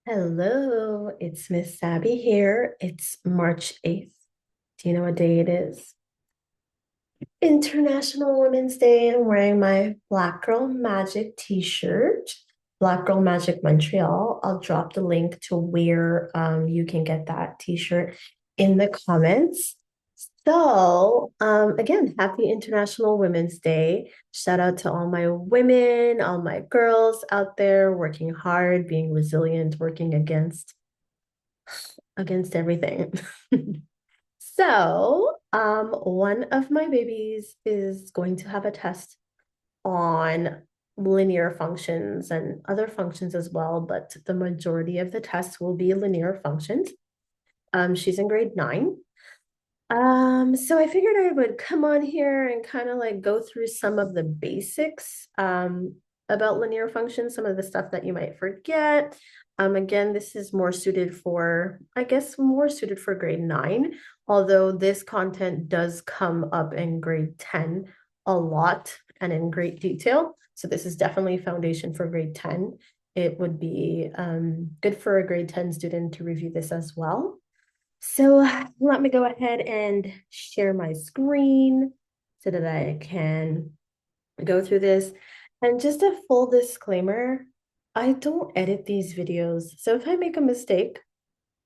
Hello, it's Miss Sabi here. It's March 8th. Do you know what day it is? International Women's Day. I'm wearing my Black Girl Magic t-shirt, Black Girl Magic Montreal. I'll drop the link to where you can get that t-shirt in the comments. Again, happy International Women's Day. Shout out to all my women, all my girls out there working hard, being resilient, working against everything. One of my babies is going to have a test on linear functions and other functions as well, but the majority of the tests will be linear functions. She's in grade 9. So I figured I would come on here and kind of like go through some of the basics about linear functions, some of the stuff that you might forget. Again, this is more suited for, I guess, more suited for grade 9, although this content does come up in grade 10 a lot and in great detail. So this is definitely foundation for grade 10. It would be good for a grade 10 student to review this as well. So let me go ahead and share my screen so that I can go through this. And just a full disclaimer, I don't edit these videos. So if I make a mistake,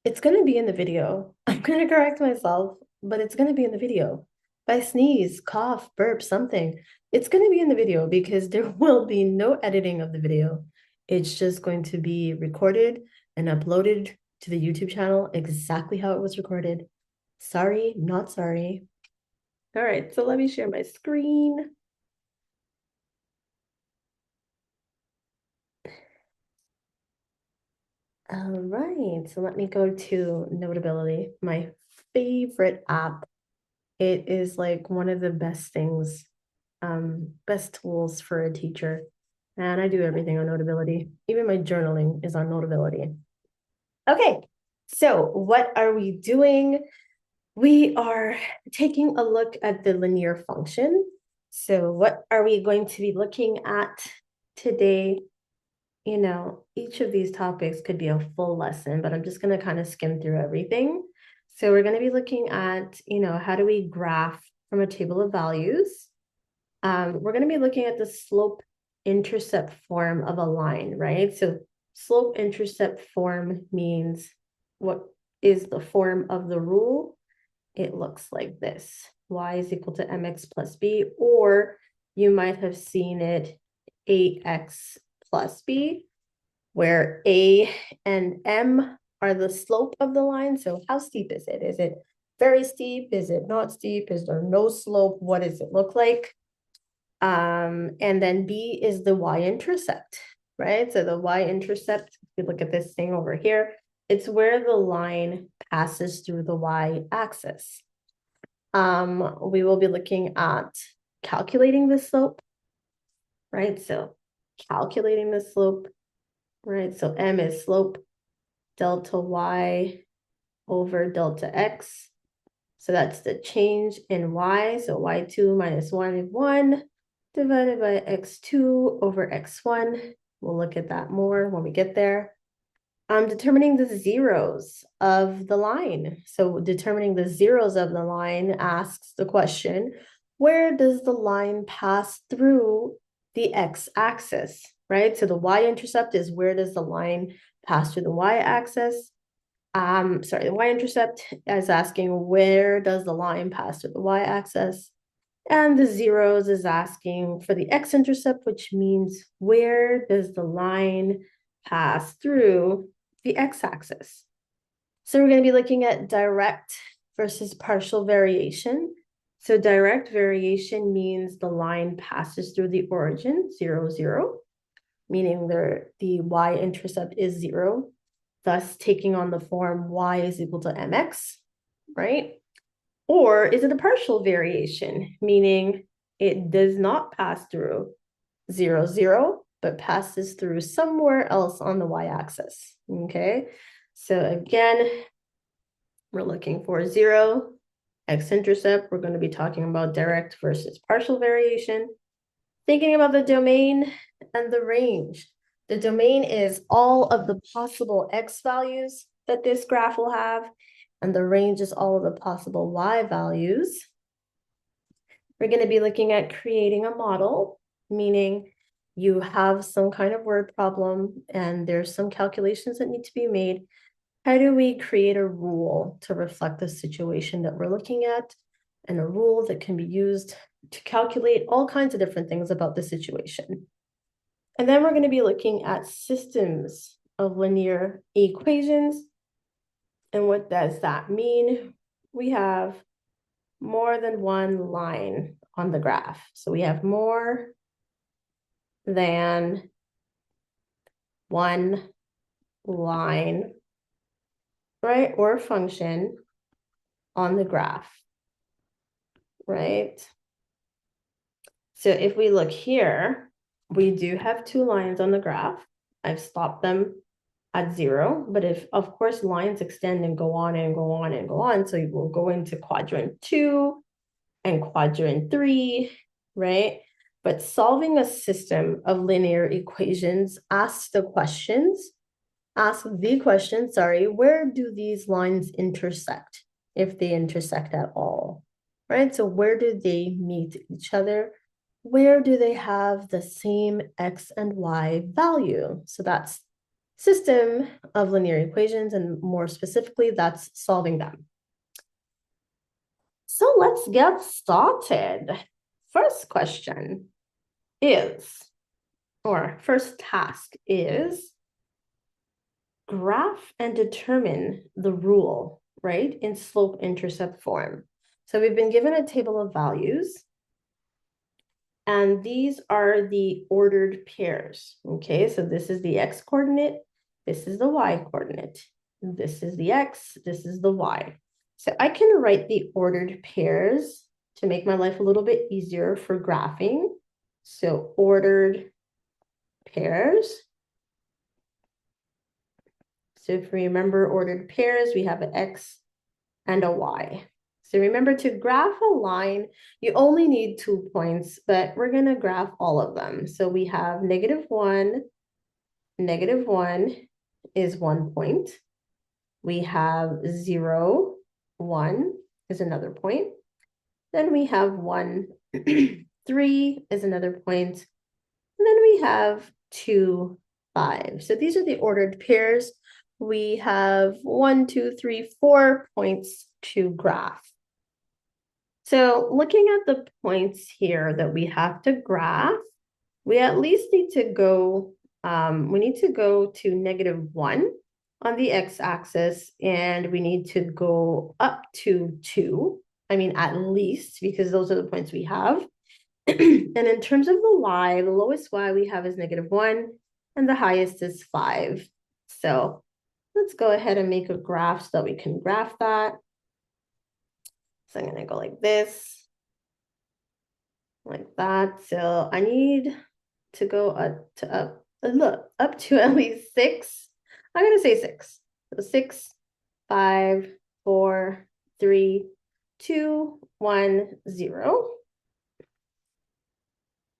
it's going to be in the video. I'm going to correct myself, but it's going to be in the video. If I sneeze, cough, burp, something, it's going to be in the video because there will be no editing of the video. It's just going to be recorded and uploaded to the YouTube channel exactly how it was recorded. Sorry, not sorry. All right, so let me share my screen. All right, so let me go to Notability, my favorite app. It is like one of the best things, best tools for a teacher. And I do everything on Notability. Even my journaling is on Notability. Okay, so what are we doing? We are taking a look at the linear function. So what are we going to be looking at today? Each of these topics could be a full lesson, but I'm just going to kind of skim through everything. So we're going to be looking at, how do we graph from a table of values? We're going to be looking at the slope-intercept form of a line, right? So slope-intercept form means what is the form of the rule? It looks like this. Y is equal to mx plus b, or you might have seen it ax plus b, where a and m are the slope of the line. So how steep is it? Is it very steep? Is it not steep? Is there no slope? What does it look like? And then b is the y-intercept, right? So the y-intercept, if you look at this thing over here, it's where the line passes through the y-axis. We will be looking at calculating the slope, right? So calculating the slope, right? So m is slope delta y over delta x. So that's the change in y. So y2 minus 1 is 1 divided by x2 over x1. We'll look at that more when we get there. Determining the zeros of the line. So determining the zeros of the line asks the question, where does the line pass through the x-axis, right? So the y-intercept is where does the line pass through the y-axis? The y-intercept is asking where does the line pass through the y-axis? And the zeros is asking for the x-intercept, which means where does the line pass through the x-axis. So we're going to be looking at direct versus partial variation. So direct variation means the line passes through the origin, 0, 0, meaning the y-intercept is 0, thus taking on the form y is equal to mx, right? Or is it a partial variation, meaning it does not pass through 0, 0, but passes through somewhere else on the y-axis, okay? So again, we're looking for 0, x-intercept. We're going to be talking about direct versus partial variation. Thinking about the domain and the range. The domain is all of the possible x values that this graph will have, and the range is all of the possible y values. We're going to be looking at creating a model, meaning you have some kind of word problem and there's some calculations that need to be made. How do we create a rule to reflect the situation that we're looking at, and a rule that can be used to calculate all kinds of different things about the situation? And then we're going to be looking at systems of linear equations. And what does that mean? We have more than one line on the graph. So we have more than one line, right, or function on the graph, right? So if we look here, we do have two lines on the graph. I've stopped them at 0, but if, of course, lines extend and go on and go on and go on, so you will go into quadrant 2 and quadrant 3, right? But solving a system of linear equations asks the question, where do these lines intersect, if they intersect at all, right? So where do they meet each other? Where do they have the same x and y value? So that's system of linear equations, and more specifically, that's solving them. So let's get started. First question is, or first task is, graph and determine the rule, right, in slope-intercept form. So we've been given a table of values, and these are the ordered pairs, okay? So this is the x coordinate, this is the y coordinate, this is the x, this is the y. So I can write the ordered pairs to make my life a little bit easier for graphing. So ordered pairs. So if we remember ordered pairs, we have an x and a y. So remember, to graph a line, you only need 2 points, but we're going to graph all of them. So we have -1 is 1 point. We have 0, 1 is another point. Then we have 1, 3 is another point. And then we have 2, 5. So these are the ordered pairs. We have 1, 2, 3, 4 points to graph. So looking at the points here that we have to graph, we at least need to go, we need to go to -1 on the x-axis, and we need to go up to 2. I mean, at least, because those are the points we have. And in terms of the y, the lowest y we have is -1, and the highest is 5. So let's go ahead and make a graph so that we can graph that. So I'm going to go like this, like that. So I need to go up to at least 6. I'm going to say 6. So 6, 5, 4, 3, 2, 1, 0.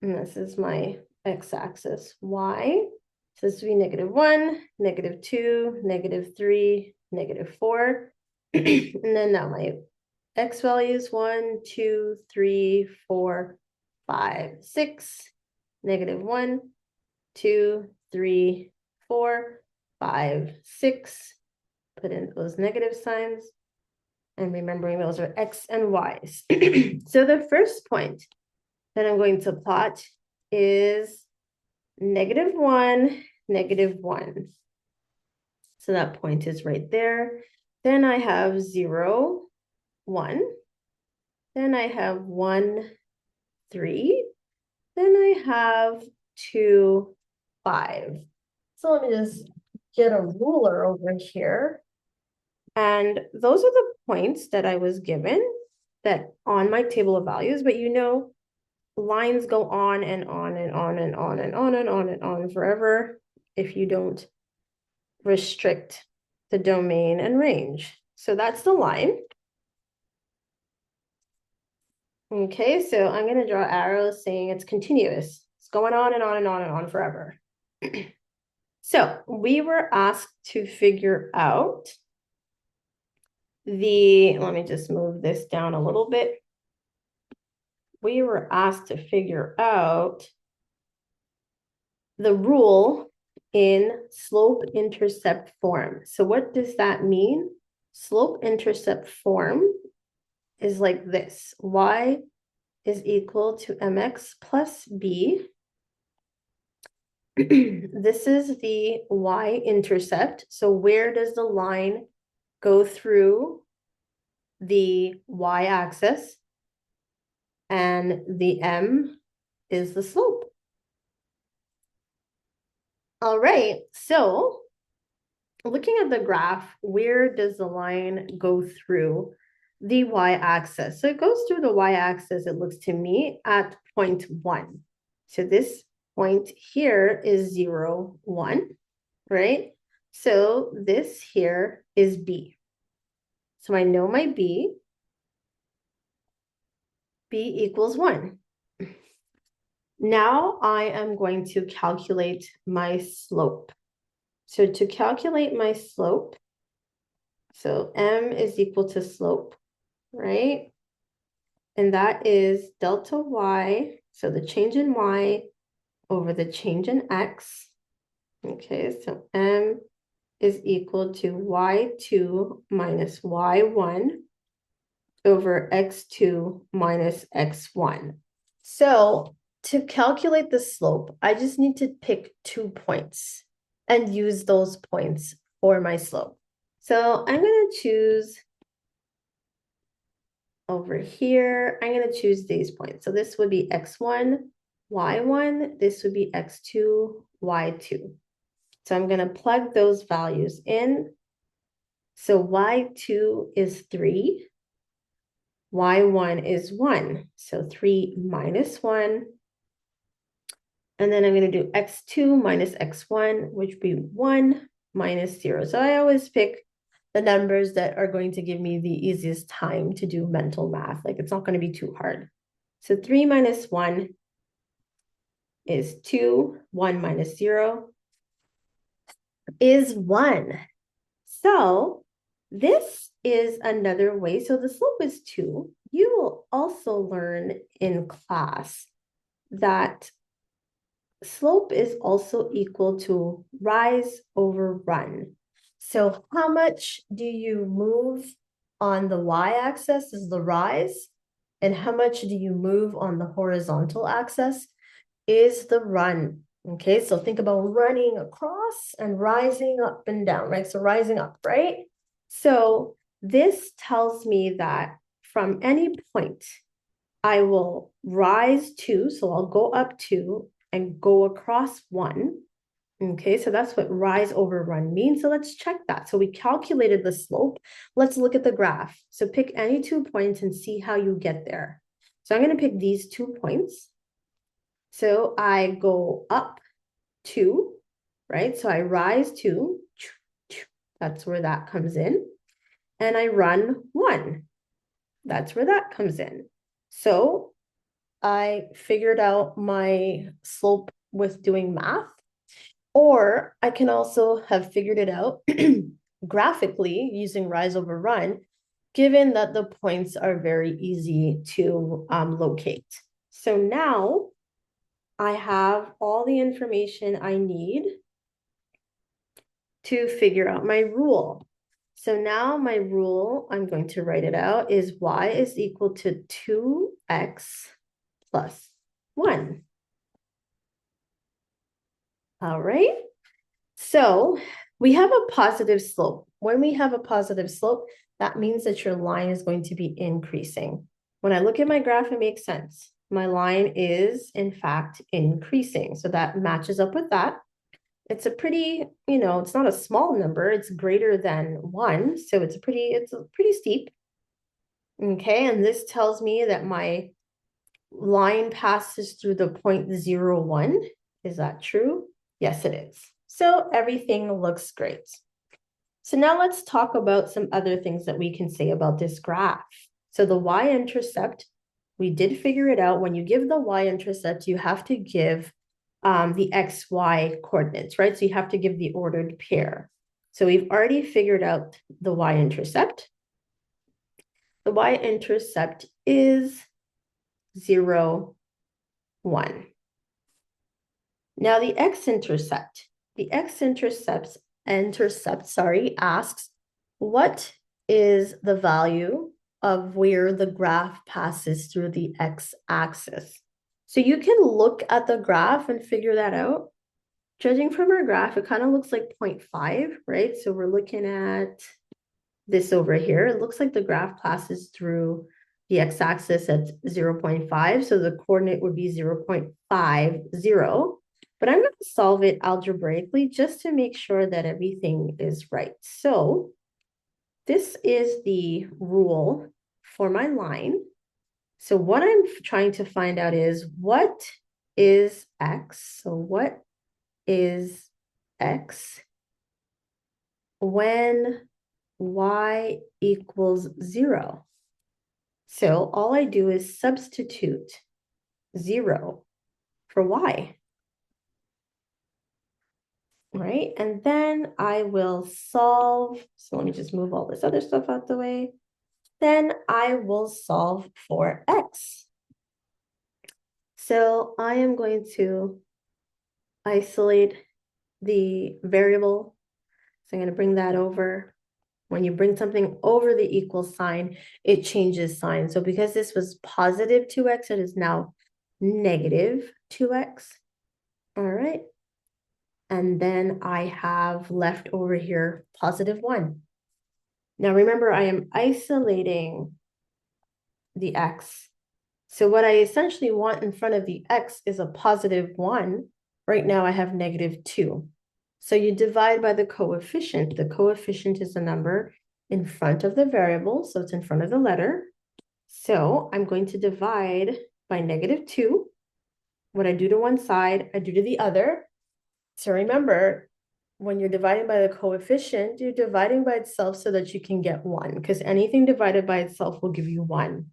And this is my x-axis, y. So this would be -1, -2, -3, -4. And then now my x values 1, 2, 3, 4, 5, 6, -1, 2, 3, 4, 5, 6. Put in those negative signs, and remembering those are x and y's. So the first point that I'm going to plot is -1, -1. So that point is right there. Then I have 0, 1. Then I have 1, 3. Then I have 2, 5. So let me just get a ruler over here. And those are the points that I was given that on my table of values, but you know, lines go on and on and on and on and on and on and on forever if you don't restrict the domain and range. So that's the line. Okay, so I'm going to draw arrows saying it's continuous. It's going on and on and on and on forever. So we were asked to figure out let me just move this down a little bit. We were asked to figure out the rule in slope-intercept form. So what does that mean? Slope-intercept form is like this. Y is equal to mx plus b. This is the y-intercept. So where does the line go through the y-axis? And the m is the slope. All right, so looking at the graph, where does the line go through the y-axis? So it goes through the y-axis, it looks to me, at point 1. So this point here is 0, 1, right? So this here is b. So I know my b equals 1. Now I am going to calculate my slope. So to calculate my slope, so m is equal to slope, right? And that is delta y, so the change in y over the change in x. Okay, so m is equal to y2 minus y1 over x2 minus x1. So to calculate the slope, I just need to pick 2 points and use those points for my slope. So I'm going to choose over here, I'm going to choose these points. So this would be x1, y1, this would be x2, y2. So I'm going to plug those values in. So y2 is 3, y1 is 1. So 3 minus 1. And then I'm going to do x2 minus x1, which would be 1 minus 0. So I always pick the numbers that are going to give me the easiest time to do mental math. Like it's not going to be too hard. So 3 minus 1 is 2. 1 minus 0 is 1. So this is another way. So the slope is 2. You will also learn in class that slope is also equal to rise over run. So how much do you move on the y-axis is the rise, and how much do you move on the horizontal axis is the run. Okay, so think about running across and rising up and down, right? So rising up, right? So this tells me that from any point, I will rise 2, so I'll go up 2 and go across 1. Okay, so that's what rise over run means. So let's check that. So we calculated the slope. Let's look at the graph. So pick any 2 points and see how you get there. So I'm going to pick these 2 points. So I go up 2, right? So I rise 2. That's where that comes in. And I run 1. That's where that comes in. So I figured out my slope with doing math, or I can also have figured it out graphically using rise over run, given that the points are very easy to locate. So now I have all the information I need to figure out my rule. So now my rule, I'm going to write it out, is y is equal to 2x plus 1. All right. So we have a positive slope. When we have a positive slope, that means that your line is going to be increasing. When I look at my graph, it makes sense. My line is, in fact, increasing. So that matches up with that. It's a pretty, it's not a small number. It's greater than 1. So it's pretty steep. Okay, and this tells me that my line passes through the point 0, 1. Is that true? Yes, it is. So everything looks great. So now let's talk about some other things that we can say about this graph. So the y-intercept, we did figure it out. When you give the y-intercept, you have to give the XY coordinates, right? So you have to give the ordered pair. So we've already figured out the Y-intercept. The Y-intercept is 0, 1. Now the X-intercept. The X-intercept asks, what is the value of where the graph passes through the x-axis? So you can look at the graph and figure that out. Judging from our graph, it kind of looks like 0.5, right? So we're looking at this over here. It looks like the graph passes through the x-axis at 0.5. So the coordinate would be 0.50. But I'm going to solve it algebraically just to make sure that everything is right. So this is the rule for my line. So what I'm trying to find out is, what is x? So what is x when y equals 0? So all I do is substitute 0 for y. Right? And then I will solve. So let me just move all this other stuff out the way. Then I will solve for x. So I am going to isolate the variable. So I'm going to bring that over. When you bring something over the equal sign, it changes sign. So because this was positive 2x, it is now negative 2x. All right. And then I have left over here positive 1. Now remember, I am isolating the x. So what I essentially want in front of the x is a positive 1. Right now I have negative 2. So you divide by the coefficient. The coefficient is the number in front of the variable, so it's in front of the letter. So I'm going to divide by negative 2. What I do to one side, I do to the other. So remember, when you're dividing by the coefficient, you're dividing by itself so that you can get 1, because anything divided by itself will give you 1.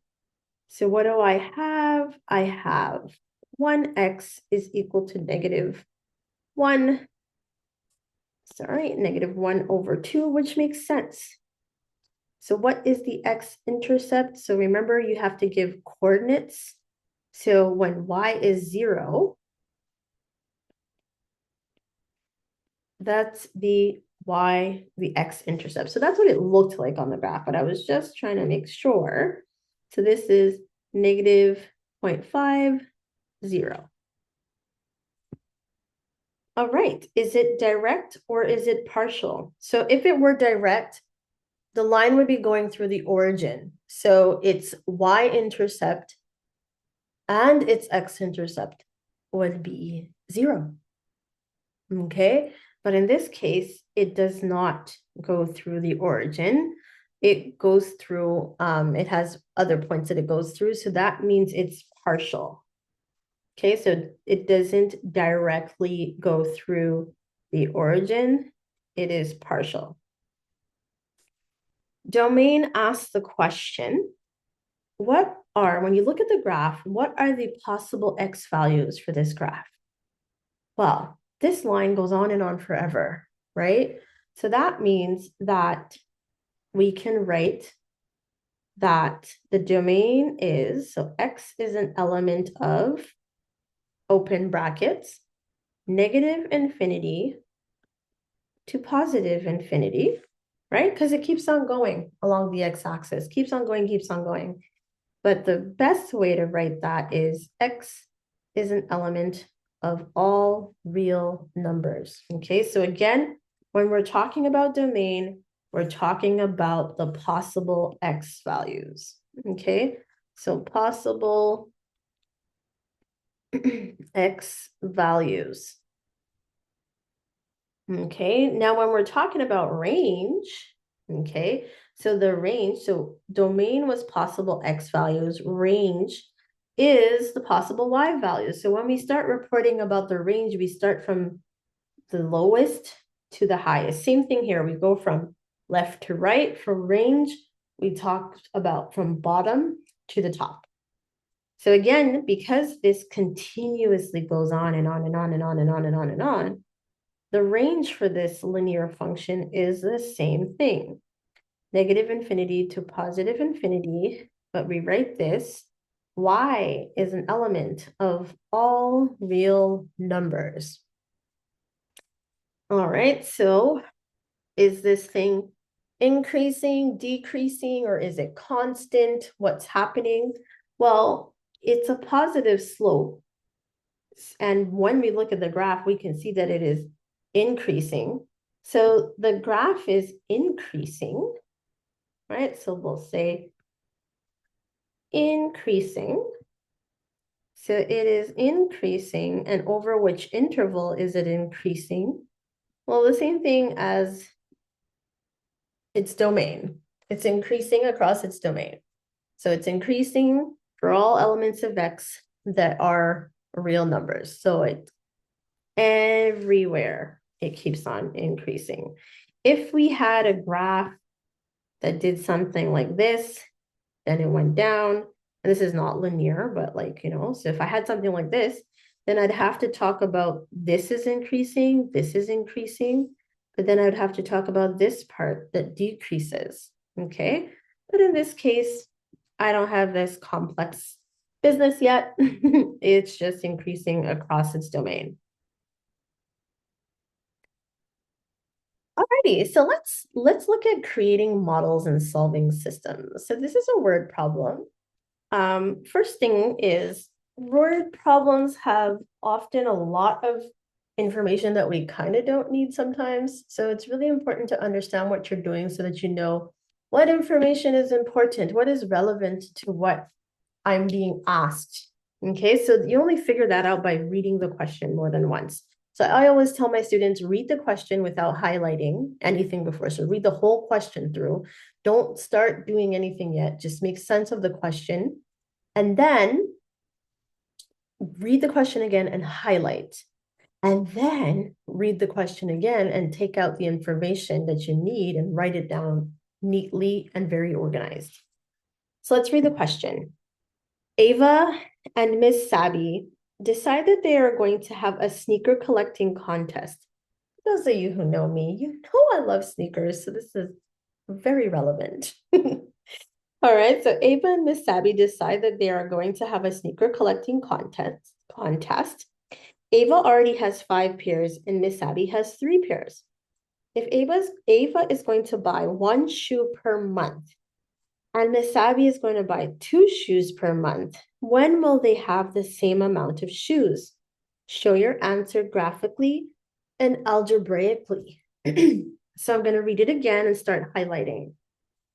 So what do I have? I have 1x is equal to negative 1. Sorry, negative 1 over 2, which makes sense. So what is the x-intercept? So remember, you have to give coordinates. So when y is 0, that's the x-intercept. So that's what it looked like on the graph, but I was just trying to make sure. So this is negative 0.50. All right, is it direct or is it partial? So if it were direct, the line would be going through the origin. So its y-intercept and its x-intercept would be 0. Okay, but in this case, it does not go through the origin. It goes through, it has other points that it goes through. So that means it's partial. Okay, so it doesn't directly go through the origin. It is partial. Domain asks the question, when you look at the graph, what are the possible x values for this graph? Well, this line goes on and on forever, right? So that means that we can write that the domain is, so x is an element of, open brackets, negative infinity to positive infinity, right? Because it keeps on going along the x-axis, keeps on going, keeps on going. But the best way to write that is x is an element of all real numbers. Okay, so again, when we're talking about domain, we're talking about the possible x values. Okay, so possible x values. Okay, now when we're talking about range, okay, so the range, so domain was possible x values, range is the possible y values. So when we start reporting about the range, we start from the lowest to the highest. Same thing here, we go from left to right. For range, we talked about from bottom to the top. So again, because this continuously goes on and on and on and on and on and on and on, the range for this linear function is the same thing, negative infinity to positive infinity, but rewrite this. Y is an element of all real numbers. All right, so is this thing increasing, decreasing, or is it constant? What's happening? Well, it's a positive slope. And when we look at the graph, we can see that it is increasing. So the graph is increasing, right? So we'll say increasing. So it is increasing, and over which interval is it increasing? Well, the same thing as its domain. It's increasing across its domain. So it's increasing for all elements of x that are real numbers. So it everywhere it keeps on increasing. If we had a graph that did something like this, then it went down, and this is not linear, but like, so if I had something like this, then I'd have to talk about this is increasing, but then I'd have to talk about this part that decreases, okay? But in this case, I don't have this complex business yet. It's just increasing across its domain. Alrighty, so let's look at creating models and solving systems. So this is a word problem. First thing is word problems have often a lot of information that we kind of don't need sometimes. So it's really important to understand what you're doing so that you know what information is important, what is relevant to what I'm being asked. Okay, so you only figure that out by reading the question more than once. So I always tell my students, read the question without highlighting anything before. So read the whole question through. Don't start doing anything yet. Just make sense of the question. And then read the question again and highlight. And then read the question again and take out the information that you need and write it down neatly and very organized. So let's read the question. Ava and Miss Sabi decide that they are going to have a sneaker collecting contest. Those of you who know me, you know I love sneakers, so this is very relevant. All right, so Ava and Miss Sabi decide that they are going to have a sneaker collecting contest. Ava already has 5 pairs and Miss Sabi has 3 pairs. If Ava is going to buy 1 shoe per month, and Miss Sabi is going to buy 2 shoes per month, when will they have the same amount of shoes? Show your answer graphically and algebraically. So I'm going to read it again and start highlighting.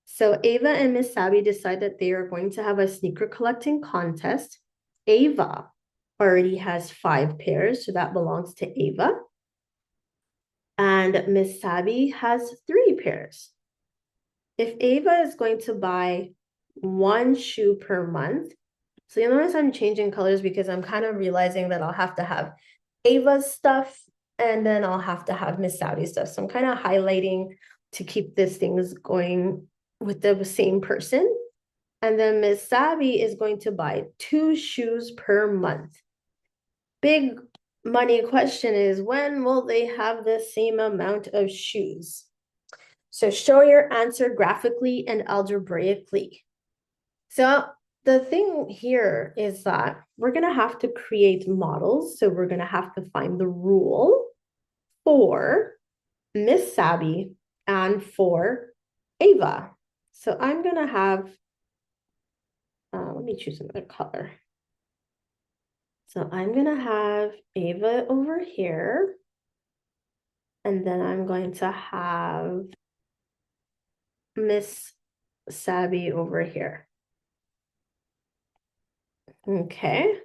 So Ava and Miss Sabi decide that they are going to have a sneaker collecting contest. Ava already has 5 pairs, so that belongs to Ava. And Miss Sabi has 3 pairs. If Ava is going to buy 1 shoe per month, so you'll notice I'm changing colors because I'm kind of realizing that I'll have to have Ava's stuff and then I'll have to have Miss Sabi's stuff. So I'm kind of highlighting to keep these things going with the same person. And then Miss Sabi is going to buy 2 shoes per month. Big money question is, when will they have the same amount of shoes? So show your answer graphically and algebraically. So the thing here is that we're going to have to create models. So we're going to have to find the rule for Miss Sabi and for Ava. So I'm going to have, let me choose another color. So I'm going to have Ava over here. And then I'm going to have Miss Sabi over here. Okay.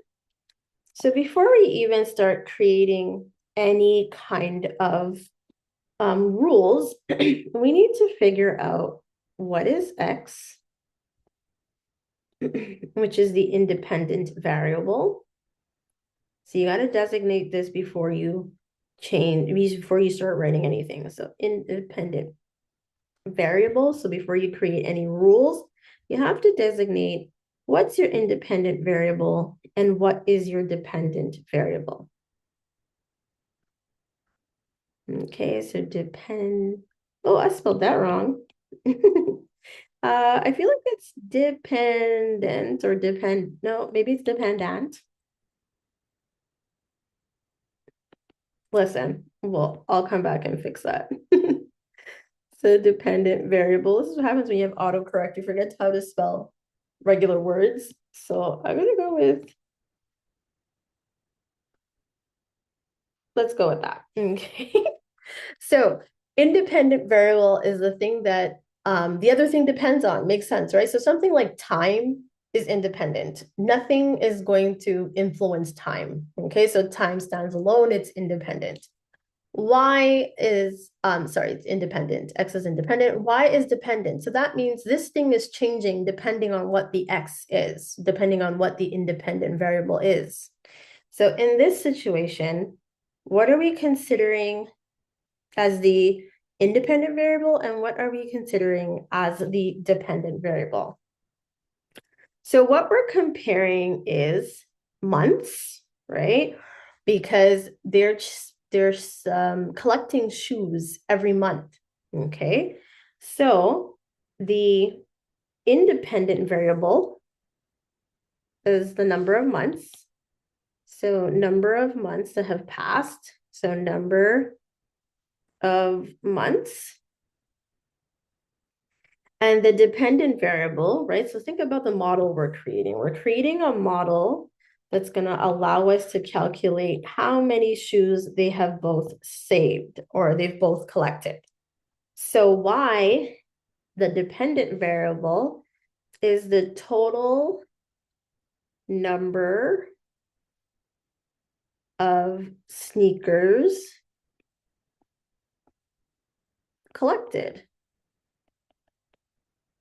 So before we even start creating any kind of rules, we need to figure out what is X, which is the independent variable. So you got to designate this before you before you start writing anything. So independent variable. So before you create any rules, you have to designate What's your independent variable and what is your dependent variable? Okay, so depend. Oh, I spelled that wrong. I feel like it's dependent or depend. No, maybe it's dependent. Listen, well, I'll come back and fix that. So dependent variable. This is what happens when you have autocorrect. You forget how to spell regular words. So I'm gonna go with, let's go with that. Okay. So independent variable is the thing that the other thing depends on. Makes sense, right? So something like time is independent. Nothing is going to influence time. Okay, so time stands alone, it's independent. Y is, sorry, it's independent. X is independent. Y is dependent. So that means this thing is changing depending on what the X is, depending on what the independent variable is. So in this situation, what are we considering as the independent variable and what are we considering as the dependent variable? So what we're comparing is months, right? Because they're collecting shoes every month, okay? So the independent variable is the number of months. So number of months that have passed. So number of months. And the dependent variable, right? So think about the model we're creating. We're creating a model that's going to allow us to calculate how many shoes they have both saved or they've both collected. So Y, the dependent variable, is the total number of sneakers collected.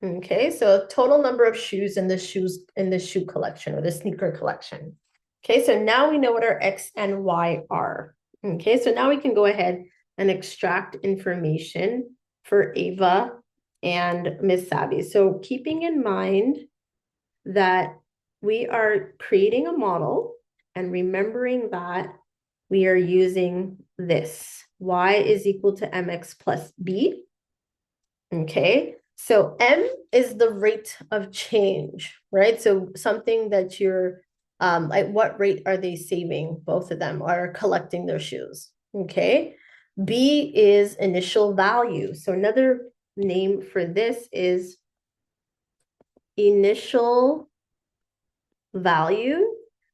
Okay, so total number of shoes in the shoe collection or the sneaker collection. Okay, so now we know what our X and Y are. Okay, so now we can go ahead and extract information for Ava and Miss Sabi. So keeping in mind that we are creating a model and remembering that we are using this. Y is equal to mx plus b. Okay, so M is the rate of change, right? So something that you're, like what rate are they saving? Both of them are collecting their shoes, okay? B is initial value. So another name for this is initial value.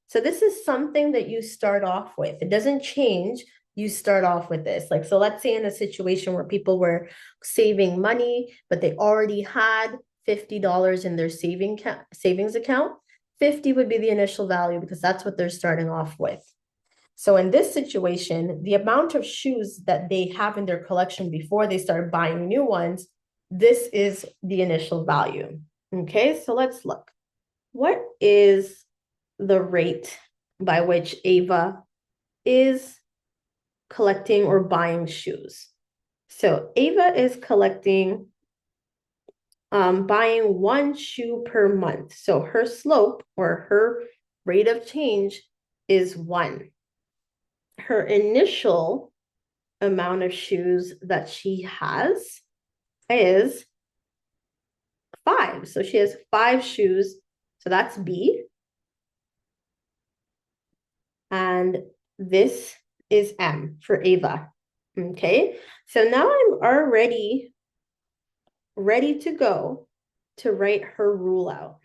So this is something that you start off with. It doesn't change. You start off with this. Like, so let's say in a situation where people were saving money, but they already had $50 in their savings account, 50 would be the initial value because that's what they're starting off with. So in this situation, the amount of shoes that they have in their collection before they start buying new ones, this is the initial value. Okay, so let's look. What is the rate by which Ava is collecting or buying shoes? So Ava is collecting, buying one shoe per month. So her slope or her rate of change is 1. Her initial amount of shoes that she has is 5. So she has 5 shoes. So that's B. And this is M for Ava. Okay, so now I'm already ready to go to write her rule out.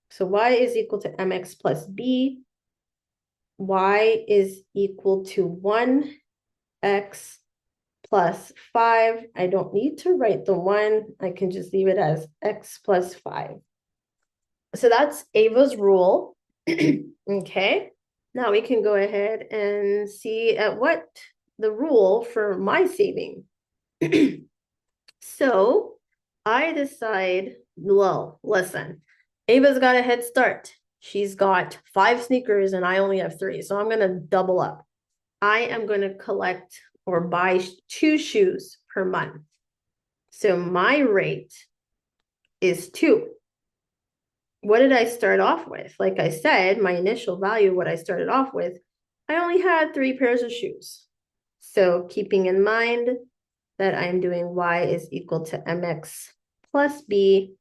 So Y is equal to mx plus b. Y is equal to 1x plus 5. I don't need to write the 1. I can just leave it as x plus 5. So that's Ava's rule. Okay. Now we can go ahead and see at what the rule for my saving. So I decide, well, listen, Ava's got a head start. She's got 5 sneakers and I only have 3. So I'm going to double up. I am going to collect or buy 2 shoes per month. So my rate is 2. what did I start off with? Like I said, my initial value, what I started off with, I only had 3 pairs of shoes. So keeping in mind that I'm doing y is equal to mx plus b,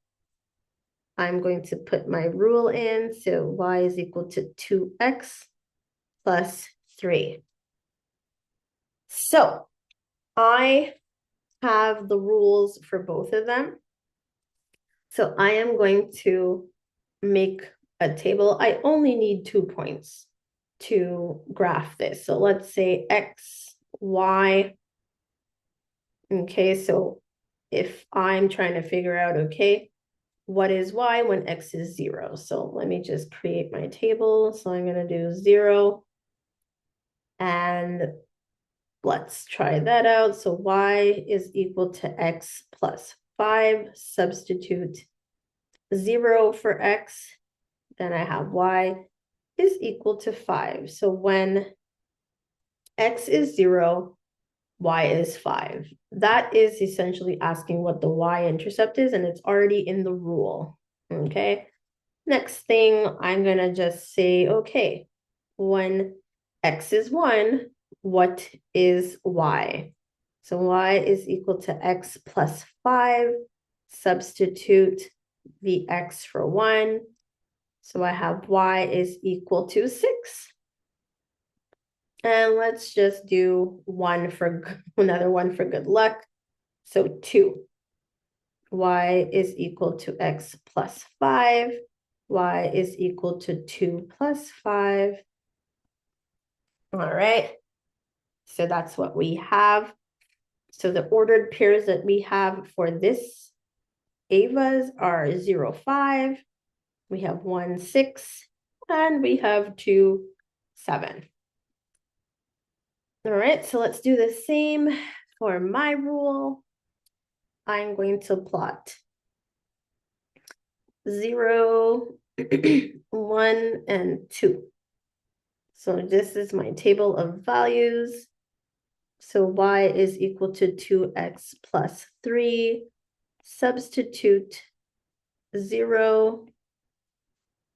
I'm going to put my rule in. So y is equal to 2x plus 3. So I have the rules for both of them. So I am going to make a table. I only need 2 points to graph this. So let's say x, y. Okay, so if I'm trying to figure out, okay, what is y when x is 0? So let me just create my table. So I'm going to do 0. And let's try that out. So y is equal to x plus 5. Substitute 0 for x. Then I have y is equal to 5. So when x is 0, y is 5. That is essentially asking what the y-intercept is, and it's already in the rule. Okay. Next thing, I'm going to just say, okay, when x is 1, what is y? So y is equal to x plus 5. Substitute the x for 1. So I have y is equal to 6. And let's just do another one for good luck. So 2. Y is equal to x plus 5. Y is equal to 2 plus 5. All right. So that's what we have. So the ordered pairs that we have for this Ava's are 0, 5. We have 1, 6. And we have 2, 7. All right, so let's do the same for my rule. I'm going to plot 0, 1, and 2. So this is my table of values. So y is equal to 2x plus 3. Substitute 0.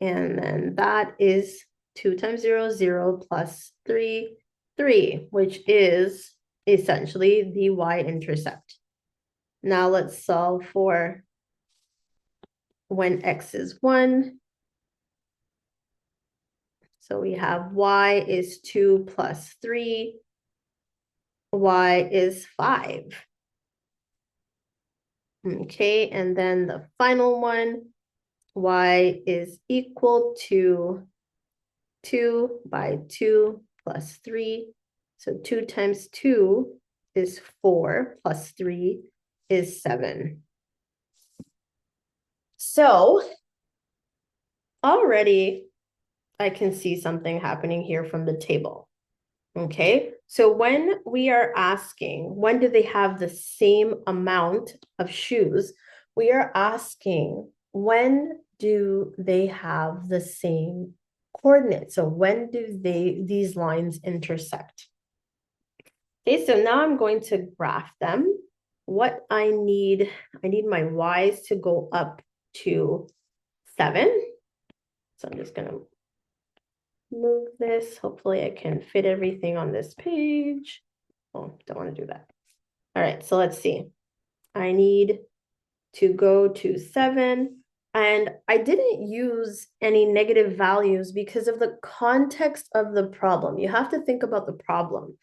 And then that is 2 times 0, 0 plus 3, 3, which is essentially the y-intercept. Now let's solve for when x is 1. So we have y is 2 plus 3. Y is 5. Okay, and then the final one, y is equal to 2 by 2 plus 3. So 2 times 2 is 4 plus 3 is 7. So already I can see something happening here from the table. Okay, so when we are asking, when do they have the same amount of shoes? We are asking, when do they have the same coordinates? So when do these lines intersect? Okay, so now I'm going to graph them. What I need my y's to go up to 7. So I'm just going to move this. Hopefully I can fit everything on this page. Oh, don't want to do that. All right, so let's see. I need to go to 7. And I didn't use any negative values because of the context of the problem. You have to think about the problem.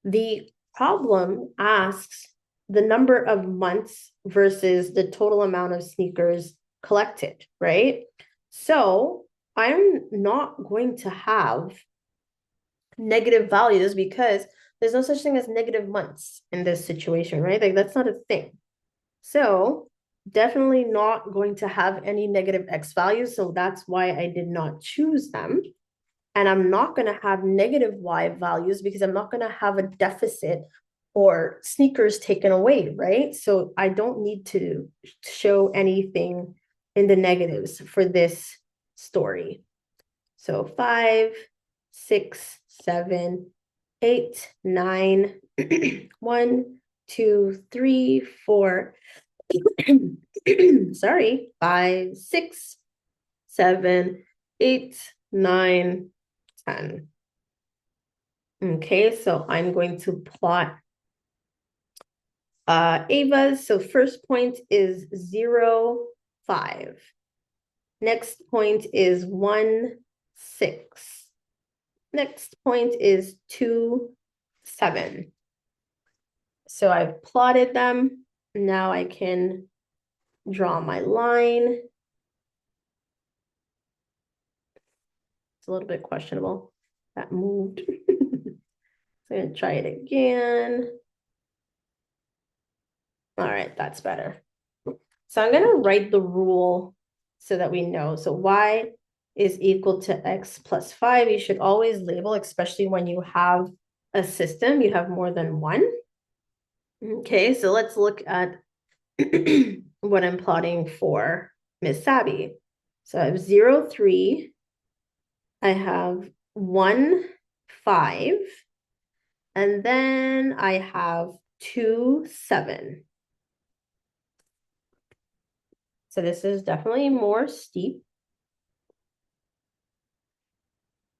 The problem asks the number of months versus the total amount of sneakers collected, right? So I'm not going to have negative values because there's no such thing as negative months in this situation, right? Like that's not a thing. So definitely not going to have any negative X values. So that's why I did not choose them. And I'm not going to have negative Y values because I'm not going to have a deficit or sneakers taken away, right? So I don't need to show anything in the negatives for this story. So 5, 6, 7, 8, 9, 1, 2, 3, 4, sorry, 5, 6, 7, 8, 9, 10. Okay, so I'm going to plot Ava's. So first point is 0, 5. Next point is 1, 6. Next point is 2, 7. So I've plotted them. Now I can draw my line. It's a little bit questionable. That moved. So I'm gonna try it again. All right, that's better. So I'm gonna write the rule so that we know. So y is equal to x plus 5. You should always label, especially when you have a system, you have more than one. Okay, so let's look at what I'm plotting for Miss Sabi. So I have 0, 3. I have 1, 5. And then I have 2, 7. So this is definitely more steep.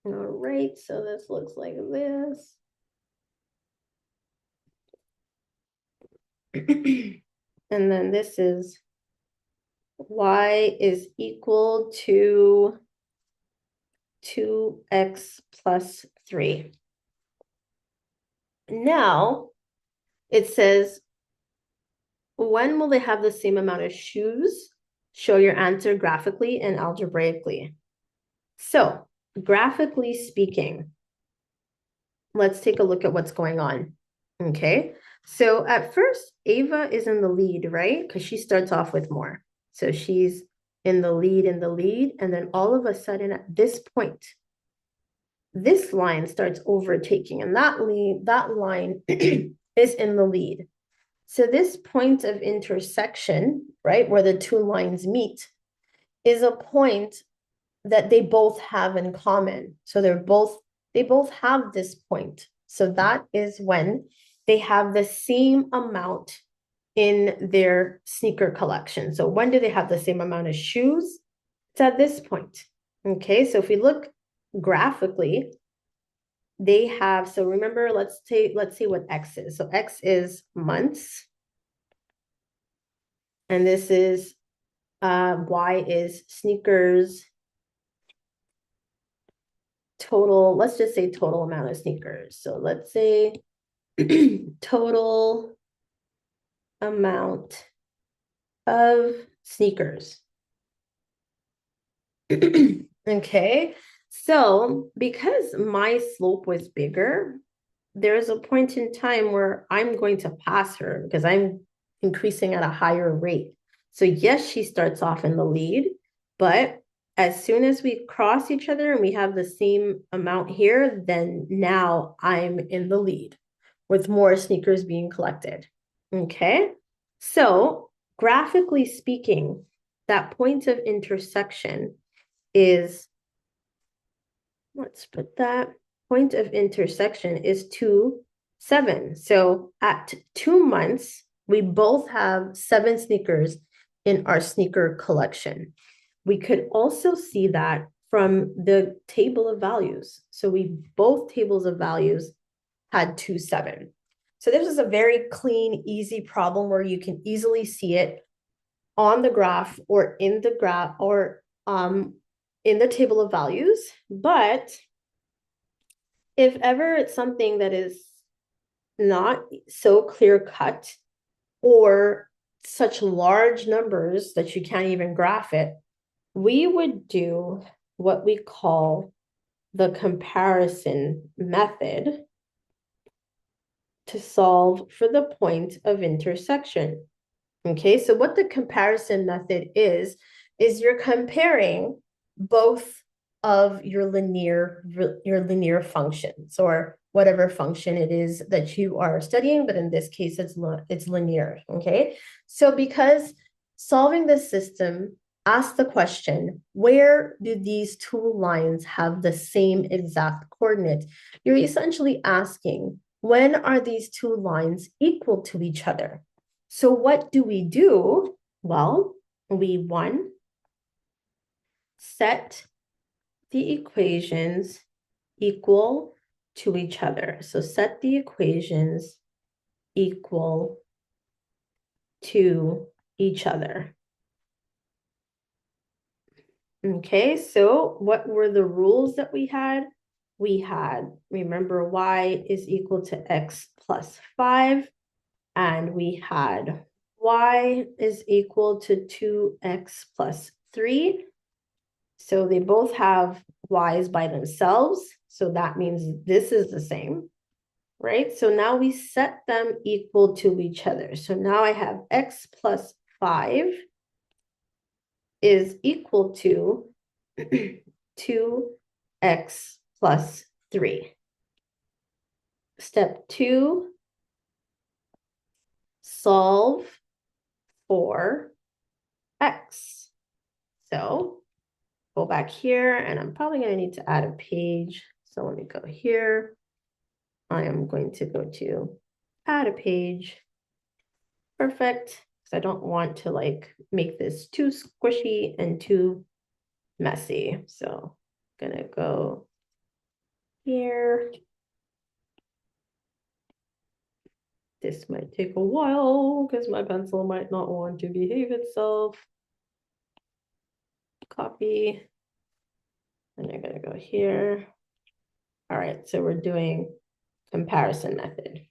All right, so this looks like this. And then this is y is equal to 2x plus 3. Now, it says, when will they have the same amount of shoes? Show your answer graphically and algebraically. So, graphically speaking, let's take a look at what's going on. Okay, so at first, Ava is in the lead, right? Because she starts off with more. So she's in the lead, and then all of a sudden at this point, this line starts overtaking, and that line is in the lead. So this point of intersection, right, where the two lines meet, is a point that they both have in common. So they both have this point. So that is when they have the same amount in their sneaker collection. So when do they have the same amount of shoes? It's at this point. Okay, so if we look graphically, they have, so remember, let's see what X is. So X is months. And this is Y is sneakers. Total, let's just say total amount of sneakers. So let's say total amount of sneakers. Okay, so because my slope was bigger, there's a point in time where I'm going to pass her because I'm increasing at a higher rate. So yes, she starts off in the lead, but as soon as we cross each other and we have the same amount here, then now I'm in the lead with more sneakers being collected. Okay, so graphically speaking, that point of intersection is, let's put that, point of intersection is 2, 7. So at 2 months, we both have 7 sneakers in our sneaker collection. We could also see that from the table of values. So we both tables of values had 2, 7. So this is a very clean, easy problem where you can easily see it on the graph or in the graph or in the table of values. But if ever it's something that is not so clear cut or such large numbers that you can't even graph it, we would do what we call the comparison method to solve for the point of intersection. Okay, so what the comparison method is you're comparing both of your linear functions, or whatever function it is that you are studying, but in this case, it's linear, okay? So because solving this system asks the question, where do these two lines have the same exact coordinate? You're essentially asking, when are these two lines equal to each other? So what do? Well, we set the equations equal to each other. So set the equations equal to each other. Okay, so what were the rules that we had? We had, remember, y is equal to x plus 5, and we had y is equal to 2x plus 3. So they both have y's by themselves. So that means this is the same, right? So now we set them equal to each other. So now I have x plus 5 is equal to 2x plus 3. Step 2, solve for x. So go back here, and I'm probably going to need to add a page. So let me go here. I am going to go to add a page. Perfect. Because I don't want to like make this too squishy and too messy. So I'm going to go here. This might take a while because my pencil might not want to behave itself. Copy. And I'm going to go here. All right, so we're doing comparison method.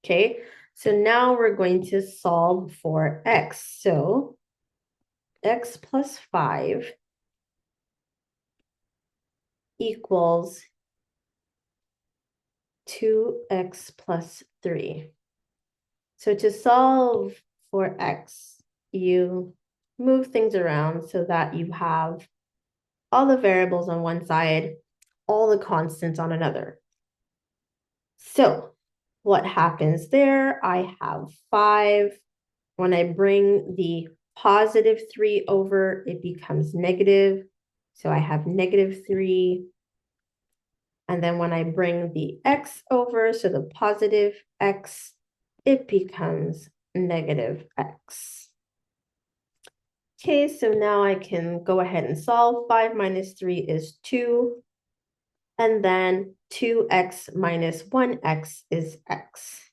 Okay, so now we're going to solve for x. So x plus 5 equals 2x plus 3. So to solve for x, you move things around so that you have all the variables on one side, all the constants on another. So what happens there? I have 5. When I bring the positive 3 over, it becomes negative. So I have negative 3. And then when I bring the x over, so the positive x, it becomes negative x. Okay, so now I can go ahead and solve. 5 minus 3 is 2. And then 2x minus 1x is x.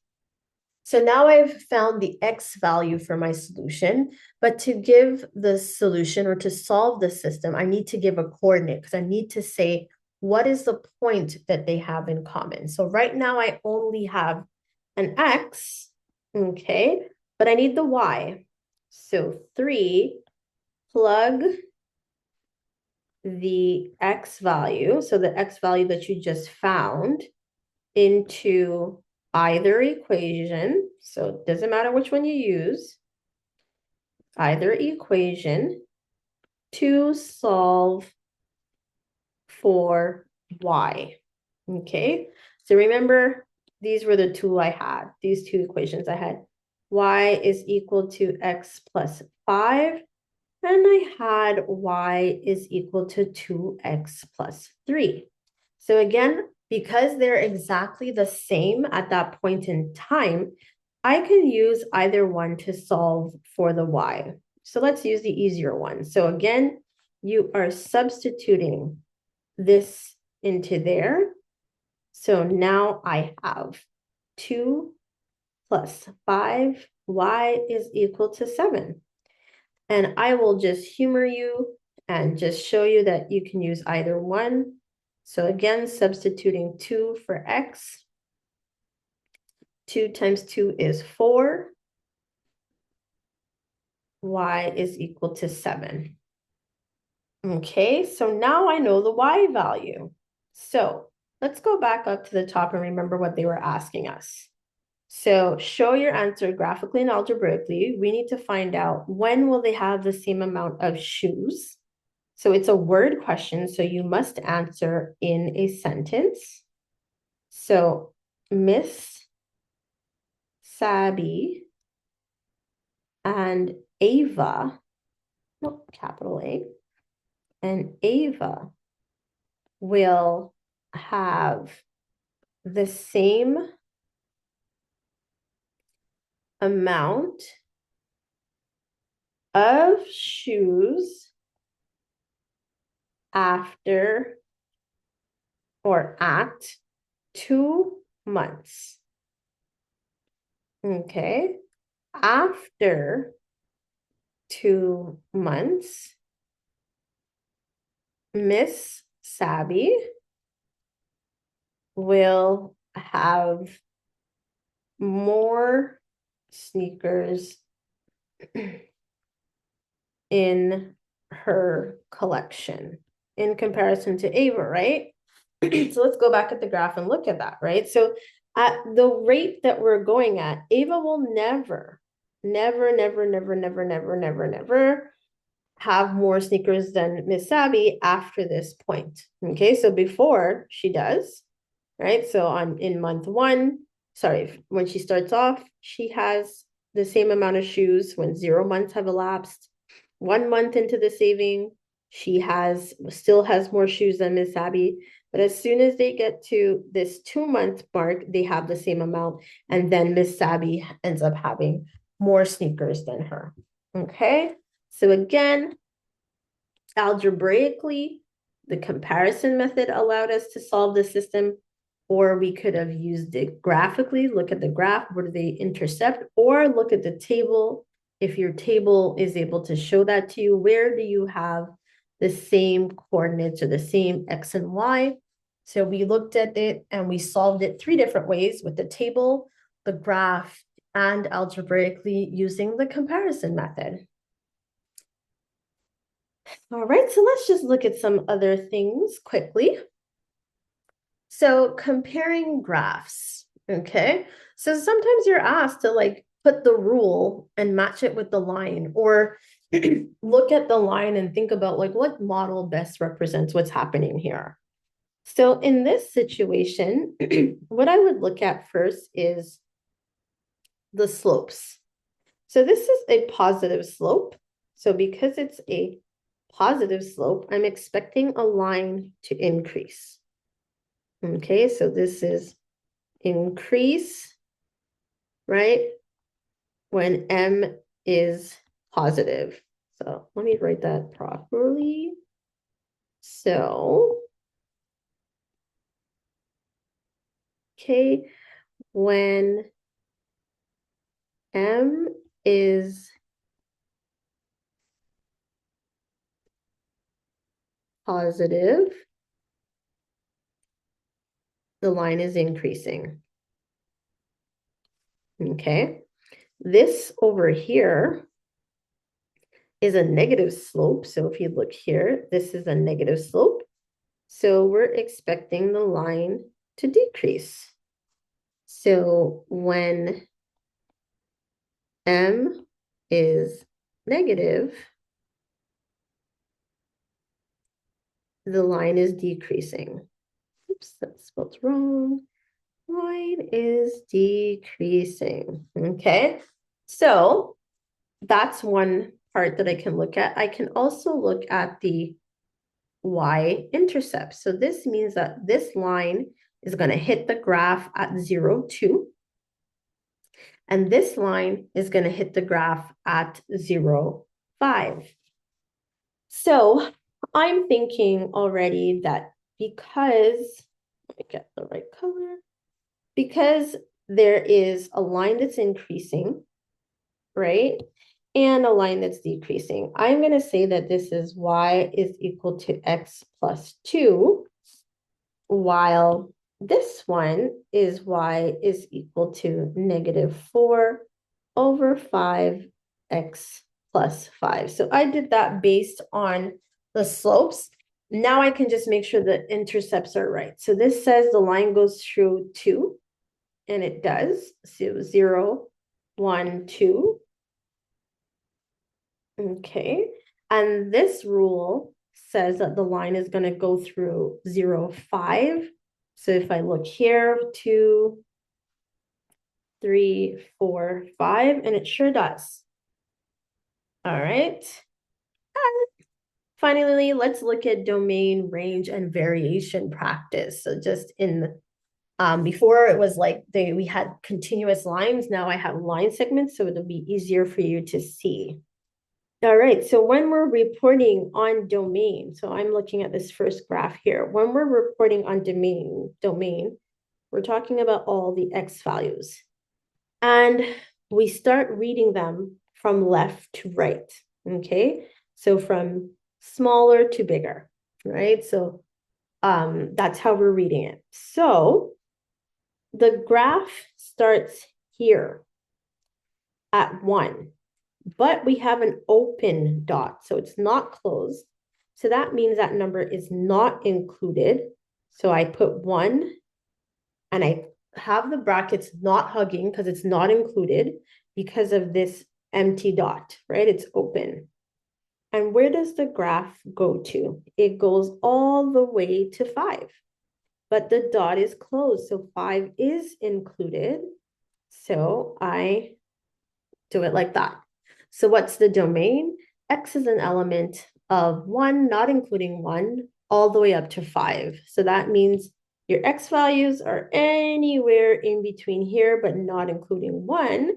So now I've found the x value for my solution, but to give the solution or to solve the system, I need to give a coordinate because I need to say what is the point that they have in common. So right now I only have an x, okay, but I need the y. So 3, plug the x value, so the x value that you just found, into either equation. So it doesn't matter which one you use, either equation to solve for y. Okay, so remember, these were the two I had, these two equations I had. Y is equal to x plus 5, and I had y is equal to 2x plus 3. So again, because they're exactly the same at that point in time, I can use either one to solve for the y. So let's use the easier one. So again, you are substituting this into there. So now I have 2 plus 5, y is equal to 7. And I will just humor you and just show you that you can use either one. So again, substituting 2 for x. 2 times 2 is 4. Y is equal to 7. Okay, so now I know the y value. So let's go back up to the top and remember what they were asking us. So show your answer graphically and algebraically. We need to find out when will they have the same amount of shoes. So it's a word question, so you must answer in a sentence. So Miss Sabi and Ava, no, capital A, and Ava will have the same amount of shoes after or at 2 months. Okay. After 2 months, Miss Sabi will have more sneakers in her collection in comparison to Ava, right? So let's go back at the graph and look at that, right? So at the rate that we're going at, Ava will never have more sneakers than Miss Sabi after this point. Okay, so before she does, right? So in month one, when she starts off, she has the same amount of shoes. When 0 months have elapsed, 1 month into the saving, she still has more shoes than Miss Sabi. But as soon as they get to this 2-month mark, they have the same amount. And then Miss Sabi ends up having more sneakers than her. Okay. So again, algebraically, the comparison method allowed us to solve the system, or we could have used it graphically. Look at the graph, where do they intercept? Or look at the table. If your table is able to show that to you, where do you have the same coordinates or the same X and Y? So we looked at it and we solved it 3 different ways: with the table, the graph, and algebraically using the comparison method. All right, so let's just look at some other things quickly. So comparing graphs, okay? So sometimes you're asked to like put the rule and match it with the line, or look at the line and think about like what model best represents what's happening here. So in this situation, what I would look at first is the slopes. So this is a positive slope. So because it's a positive slope, I'm expecting a line to increase. Okay, so this is increase, right? When M is positive. So let me write that properly. So, okay, when M is positive, the line is increasing. Okay, this over here is a negative slope. So if you look here, this is a negative slope. So we're expecting the line to decrease. So when M is negative, the line is decreasing. Oops, that's spelled wrong. Line is decreasing. Okay, so that's one part that I can look at. I can also look at the Y-intercept. So this means that this line is going to hit the graph at 0, 2. And this line is going to hit the graph at 0, 5. So I'm thinking already that because, let me get the right color, because there is a line that's increasing, right? And a line that's decreasing, I'm going to say that this is y is equal to x plus 2, while this one is y is equal to negative 4 over 5x plus 5. So I did that based on the slopes. Now I can just make sure the intercepts are right. So this says the line goes through 2, and it does. So 0, 1, 2. Okay. And this rule says that the line is going to go through 0, 5. So if I look here, 2, 3, 4, 5, and it sure does. All right. And finally, let's look at domain, range, and variation practice. So just in before it was like we had continuous lines. Now I have line segments, so it'll be easier for you to see. All right, so when we're reporting on domain, so I'm looking at this first graph here. When we're reporting on domain, we're talking about all the X values. And we start reading them from left to right, okay? So from smaller to bigger, right? So that's how we're reading it. So the graph starts here at 1, but we have an open dot, so it's not closed. So that means that number is not included. So I put 1 and I have the brackets not hugging because it's not included because of this empty dot, right? It's open. And where does the graph go to? It goes all the way to 5, but the dot is closed. So 5 is included. So I do it like that. So what's the domain? X is an element of 1, not including 1, all the way up to 5. So that means your X values are anywhere in between here, but not including 1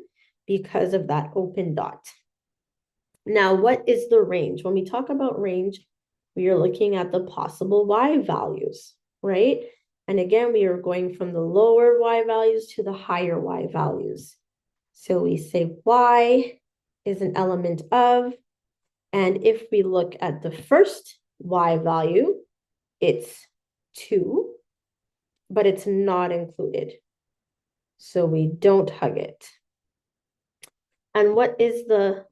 because of that open dot. Now, what is the range? When we talk about range, we are looking at the possible Y values, right? And again, we are going from the lower Y values to the higher Y values. So we say Y is an element of, and if we look at the first Y value, it's 2, but it's not included. So we don't hug it. And what is the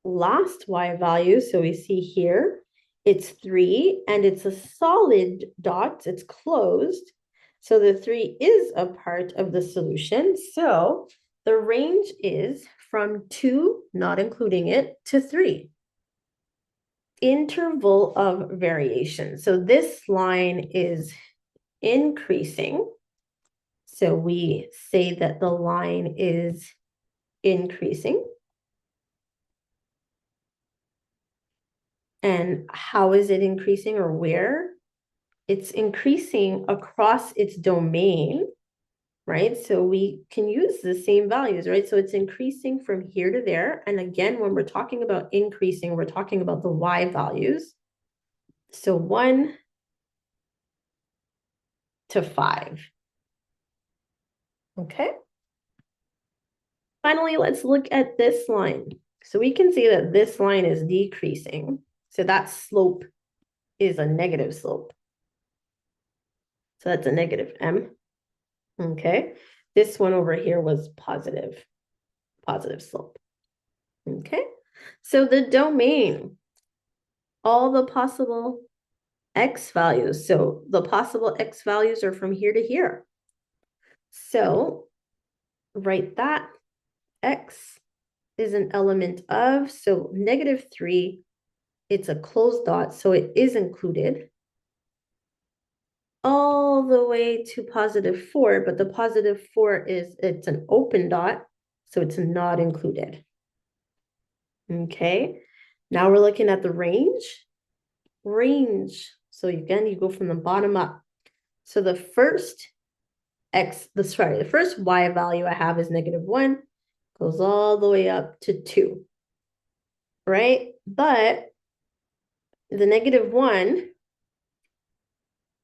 last Y value? So we see here, it's 3, and it's a solid dot, it's closed. So the 3 is a part of the solution. So the range is from 2, not including it, to 3. Interval of variation. So this line is increasing. So we say that the line is increasing. And how is it increasing, or where? It's increasing across its domain, right? So we can use the same values, right? So it's increasing from here to there. And again, when we're talking about increasing, we're talking about the Y values. So 1 to 5. Okay. Finally, let's look at this line. So we can see that this line is decreasing. So that slope is a negative slope. So that's a negative M. Okay. This one over here was positive slope. Okay. So the domain, all the possible X values. So the possible X values are from here to here. So write that. X is an element of, so -3, it's a closed dot, so it is included, all the way to +4, but the +4 is, it's an open dot, so it's not included. Okay, now we're looking at the range. So again, you go from the bottom up. So the first the first Y value I have is -1, goes all the way up to 2, right? But the -1,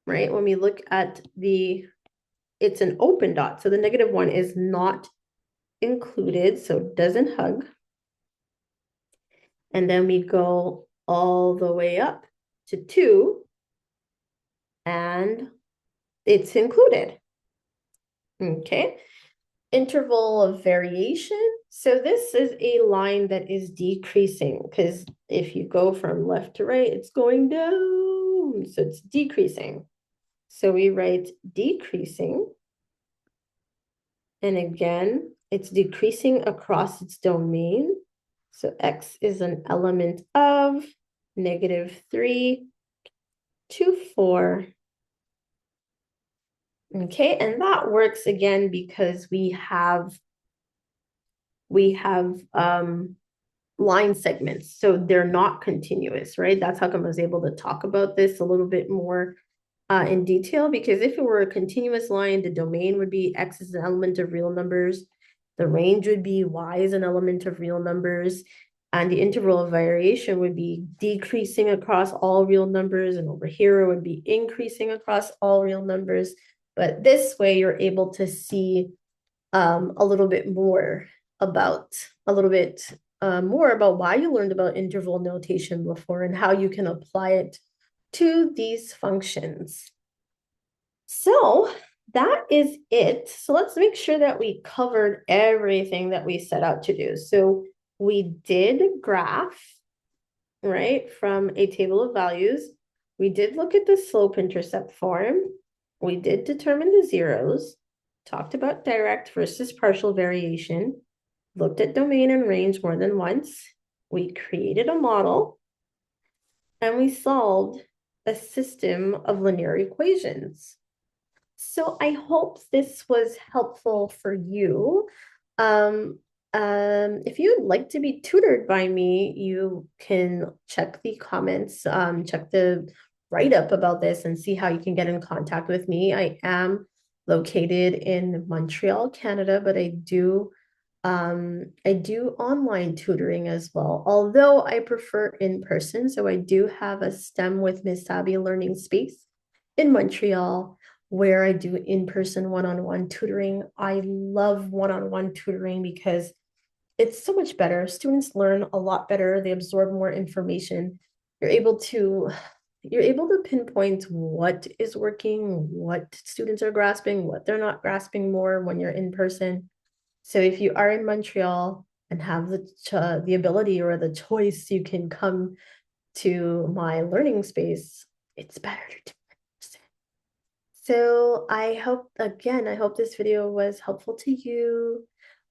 right, when we look at it's an open dot. So the -1 is not included, so it doesn't hug. And then we go all the way up to 2, and it's included. Okay. Interval of variation. So this is a line that is decreasing, because if you go from left to right, it's going down. So it's decreasing. So we write decreasing. And again, it's decreasing across its domain. So X is an element of -3 to 4. Okay, and that works again because we have line segments, so they're not continuous, right? That's how come I was able to talk about this a little bit more in detail, because if it were a continuous line, the domain would be X is an element of real numbers, the range would be Y is an element of real numbers, And the interval of variation would be decreasing across all real numbers, and over here it would be increasing across all real numbers. But this way you're able to see a little bit more about more about why you learned about interval notation before and how you can apply it to these functions. So that is it. So let's make sure that we covered everything that we set out to do. So we did graph, right, from a table of values. We did look at the slope-intercept form. We did determine the zeros, talked about direct versus partial variation, looked at domain and range more than once. We created a model, and we solved a system of linear equations. So I hope this was helpful for you. If you'd like to be tutored by me, you can check the comments, check the write-up about this and see how you can get in contact with me. I am located in Montreal, Canada, but I do online tutoring as well, although I prefer in person. So I do have a STEM with Miss Sabi learning space in Montreal where I do in-person one-on-one tutoring. I love one-on-one tutoring because it's so much better. Students learn a lot better. They absorb more information. You're able to pinpoint what is working, what students are grasping, what they're not grasping more when you're in person. So if you are in Montreal and have the ability or the choice, you can come to my learning space. It's better to do it. So I hope this video was helpful to you.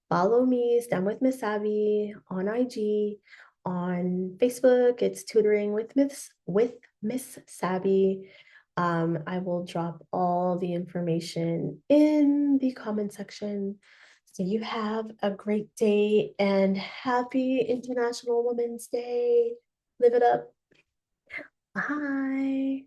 Follow me, Stand with Miss Sabi on IG, on Facebook. It's tutoring with Miss Sabi. I will drop all the information in the comment section. So you have a great day and happy International Women's Day. Live it up. Bye.